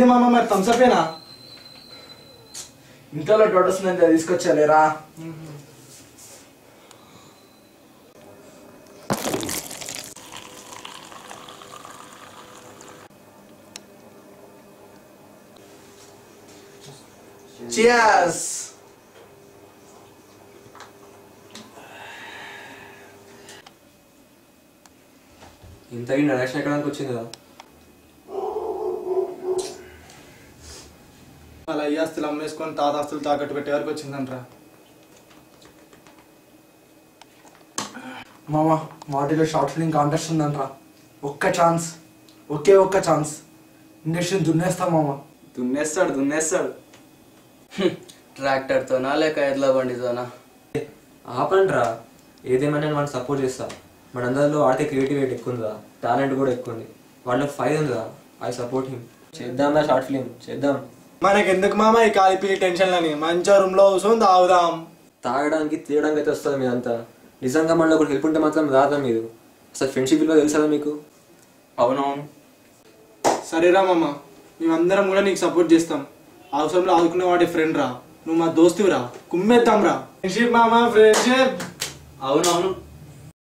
మామ మరి థమ్స్అపేనా? ఇంట్లో డౌట్ వస్తుందని తీసుకొచ్చాలేరా. Cheers. ఇంతకీ నరేషన్ ఎక్కడానికి వచ్చింది కదా? అలా ఈ ఆస్తులు అమ్మేసుకొని తాత ఆస్తులు తాకట్టు పెట్టే వరకు వచ్చిందంట్రా. మామ వాటిలో షార్ట్ ఫిల్మ్ కాంటెస్ట్ ఉందంట్రా. ఒక్క ఛాన్స్, ఒక్క ఛాన్స్. ఇండస్ట్రీని దున్నేస్తాం మామ. దున్నేస్తాడు. ట్రాక్టర్తోనా లేక ఎడ్ల బండితోనా? ఆపండ్రా, ఏదేమైనా వాడిని సపోర్ట్ చేస్తా. మన అందరిలో ఆడితే క్రియేటివిటీ ఎక్కువ ఉందా, టాలెంట్ కూడా ఎక్కువ ఉంది. వాళ్ళకి ఫైర్ ఉందా, ఐ సపోర్ట్ హిమ్. చేద్దాంరా షార్ట్ ఫిలిం, చేద్దాం. మనకెందుకు మామ ఈ కాలిపి టెన్షన్లని? మంచిగా రూమ్లో కూర్చొని తాగుదాం. తాగడానికి తీయడానికి అయితే వస్తుంది మీదంతా. నిజంగా మనలో ఒకటి హెల్ప్ ఉంటే మాత్రం రాదా మీరు? అసలు ఫ్రెండ్షిప్ విలువ తెలుసా మీకు? అవునవును. సరేరా మామ, మేమందరం కూడా నీకు సపోర్ట్ చేస్తాం. అవసరంలో ఆదుకునే వాడి ఫ్రెండ్ రా, నువ్వు మా దోస్తురా, కుమ్మేద్దాం రా. ఫ్రెండ్షిప్ మామ, ఫ్రెండ్షిప్. అవునవును.